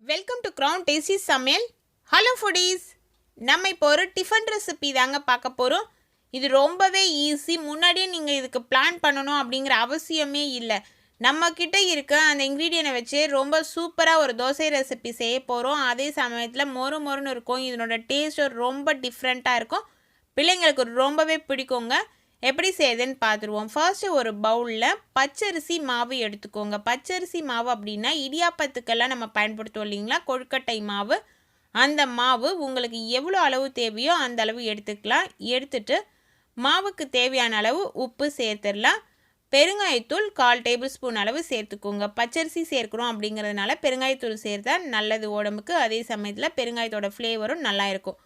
Welcome to crown tasty சமையல். Hello foodies, நம்ம இப்போ ஒரு டிஃபன் ரெசிபி தாங்க பார்க்க போகிறோம். இது ரொம்பவே ஈஸி. முன்னாடியே நீங்கள் இதுக்கு பிளான் பண்ணணும் அப்படிங்கிற அவசியமே இல்லை. நம்மக்கிட்ட இருக்க அந்த இன்க்ரீடியனை வச்சு ரொம்ப சூப்பராக ஒரு தோசை ரெசிபி செய்ய போகிறோம். அதே சமயத்தில் மொறு மொறுன்னு இருக்கும். இதனோட டேஸ்ட்டும் ரொம்ப டிஃப்ரெண்ட்டாக இருக்கும். பிள்ளைங்களுக்கு ரொம்பவே பிடிக்குங்க. எப்படி செய்யுதுன்னு பார்த்துருவோம். ஃபர்ஸ்ட்டு ஒரு பவுலில் பச்சரிசி மாவு எடுத்துக்கோங்க. பச்சரிசி மாவு அப்படின்னா இடியாப்பத்துக்கெல்லாம் நம்ம பயன்படுத்துவோம் இல்லைங்களா, கொழுக்கட்டை மாவு. அந்த மாவு உங்களுக்கு எவ்வளோ அளவு தேவையோ அந்த அளவு எடுத்துக்கலாம். எடுத்துட்டு மாவுக்கு தேவையான அளவு உப்பு சேர்த்துடலாம். பெருங்காயத்தூள் 1/4 டேபிள் ஸ்பூன் அளவு சேர்த்துக்கோங்க. பச்சரிசி சேர்க்குறோம் அப்படிங்கிறதுனால பெருங்காயத்தூள் சேர்த்தா நல்லது உடம்புக்கு. அதே சமயத்தில் பெருங்காயத்தோட ஃப்ளேவரும் நல்லா இருக்கும்.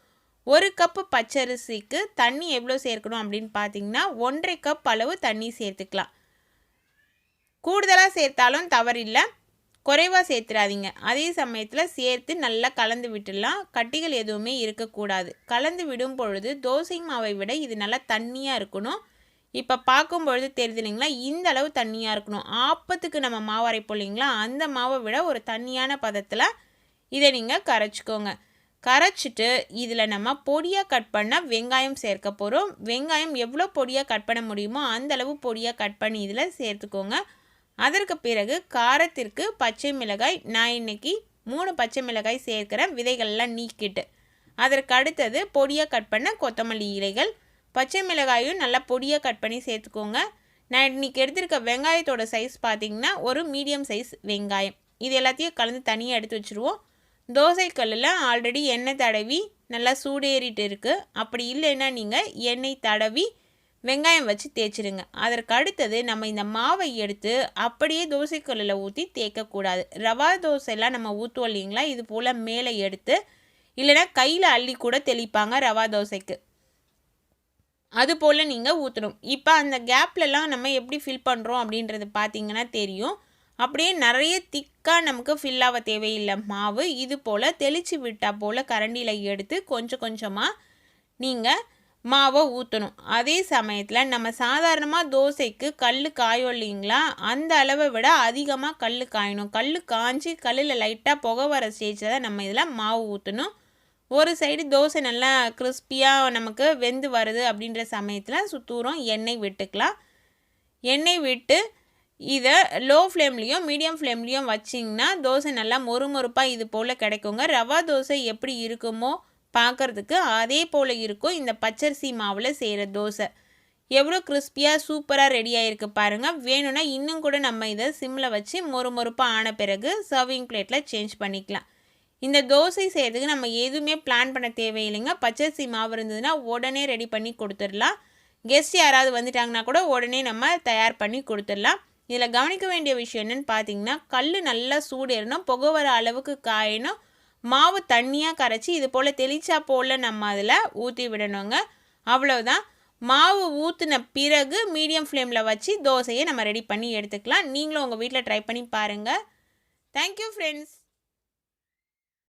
1 கப்பு பச்சரிசிக்கு தண்ணி எவ்வளோ சேர்க்கணும் அப்படின்னு பார்த்தீங்கன்னா 1/2 கப் அளவு தண்ணி சேர்த்துக்கலாம். கூடுதலாக சேர்த்தாலும் தவறில்லை, குறைவாக சேர்த்துடாதீங்க. அதே சமயத்தில் சேர்த்து நல்லா கலந்து விட்டுடலாம். கட்டிகள் எதுவுமே இருக்கக்கூடாது. கலந்து விடும் பொழுது தோசை மாவை விட இது நல்லா தண்ணியாக இருக்கணும். இப்போ பார்க்கும் பொழுது தெரியுது இல்லைங்களா, இந்த அளவு தண்ணியாக இருக்கணும். ஆப்பத்துக்கு நம்ம மாவு அரைப்போம் இல்லைங்களா, அந்த மாவை விட ஒரு தண்ணியான பதத்தில் இதை நீங்கள் கரைச்சிக்கோங்க. கரைச்சிட்டு இதில் நம்ம பொடியாக கட் பண்ண வெங்காயம் சேர்க்க போகிறோம். வெங்காயம் எவ்வளோ பொடியாக கட் பண்ண முடியுமோ அந்தளவு பொடியாக கட் பண்ணி இதில் சேர்த்துக்கோங்க. அதற்கு பிறகு காரத்திற்கு பச்சை மிளகாய், நான் இன்றைக்கி 3 பச்சை மிளகாய் சேர்க்குறேன், விதைகள்லாம் நீக்கிட்டு. அதற்கு அடுத்தது பொடியாக கட் பண்ண கொத்தமல்லி இலைகள். பச்சை மிளகாயும் நல்லா பொடியாக கட் பண்ணி சேர்த்துக்கோங்க. நான் இன்றைக்கி எடுத்திருக்க வெங்காயத்தோட சைஸ் பார்த்திங்கன்னா ஒரு மீடியம் சைஸ் வெங்காயம். இது எல்லாத்தையும் கலந்து தனியாக எடுத்து வச்சுருவோம். தோசைக்கல்லில் ஆல்ரெடி எண்ணெய் தடவி நல்லா சூடேறிட்டு இருக்குது. அப்படி இல்லைன்னா நீங்கள் எண்ணெய் தடவி வெங்காயம் வச்சு தேய்ச்சிடுங்க. அதற்கு அடுத்தது நம்ம இந்த மாவை எடுத்து அப்படியே தோசைக்கல்லில் ஊற்றி தேய்க்கக்கூடாது. ரவா தோசையெல்லாம் நம்ம ஊற்றுவோம் இல்லைங்களா, இது போல் மேலே எடுத்து இல்லைனா கையில் அள்ளி கூட தெளிப்பாங்க ரவா தோசைக்கு. அது போல் நீங்கள் ஊற்றணும். இப்போ அந்த கேப்லலாம் நம்ம எப்படி ஃபில் பண்ணுறோம் அப்படின்றது பார்த்திங்கன்னா தெரியும். அப்படியே நிறைய திக்காக நமக்கு ஃபில்லாக தேவையில்லை மாவு. இது போல் தெளித்து விட்டால் போல் கரண்டியில் எடுத்து கொஞ்சம் கொஞ்சமாக நீங்கள் மாவை ஊற்றணும். அதே சமயத்தில் நம்ம சாதாரணமாக தோசைக்கு கல் காயும் இல்லைங்களா, அந்த அளவை விட அதிகமாக கல் காயணும். கல் காய்ஞ்சி கல்லில் லைட்டாக புகை வர ஸ்டேஜில் தான் நம்ம இதில் மாவு ஊற்றணும். ஒரு சைடு தோசை நல்லா கிறிஸ்பியாக நமக்கு வெந்து வருது அப்படின்ற சமயத்தில் சுத்தூரம் எண்ணெய் விட்டுக்கலாம். எண்ணெய் விட்டு இதை லோ ஃப்ளேம்லேயும் மீடியம் ஃப்ளேம்லேயும் வச்சிங்கன்னா தோசை நல்லா மொறுமொறுப்பாக இது போல் கிடைக்குங்க. ரவா தோசை எப்படி இருக்குமோ பார்க்குறதுக்கு அதே போல் இருக்கும் இந்த பச்சரிசி மாவில் செய்கிற தோசை. எவ்வளோ கிறிஸ்பியாக சூப்பராக ரெடி ஆகிருக்கு பாருங்கள். வேணும்னா இன்னும் கூட நம்ம இதை சிம்மில் வச்சு மொறுமொறுப்பாக ஆன பிறகு சர்விங் பிளேட்டில் சேஞ்ச் பண்ணிக்கலாம். இந்த தோசை செய்கிறதுக்கு நம்ம எதுவுமே பிளான் பண்ண தேவையில்லைங்க. பச்சரிசி மாவு இருந்ததுன்னா உடனே ரெடி பண்ணி கொடுத்துடலாம். கெஸ்ட் யாராவது வந்துட்டாங்கன்னா கூட உடனே நம்ம தயார் பண்ணி கொடுத்துடலாம். இதில் கவனிக்க வேண்டிய விஷயம் என்னென்னு பார்த்தீங்கன்னா, கல் நல்லா சூடேறணும், புகை வர அளவுக்கு காயணும், மாவு தண்ணியாக கரைச்சி இது போல் தெளிச்சா போல் நம்ம அதில் ஊற்றி விடணுங்க. அவ்வளோதான். மாவு ஊற்றின பிறகு மீடியம் ஃப்ளேமில் வச்சு தோசையை நம்ம ரெடி பண்ணி எடுத்துக்கலாம். நீங்களும் உங்கள் வீட்டில் ட்ரை பண்ணி பாருங்கள். Thank you friends.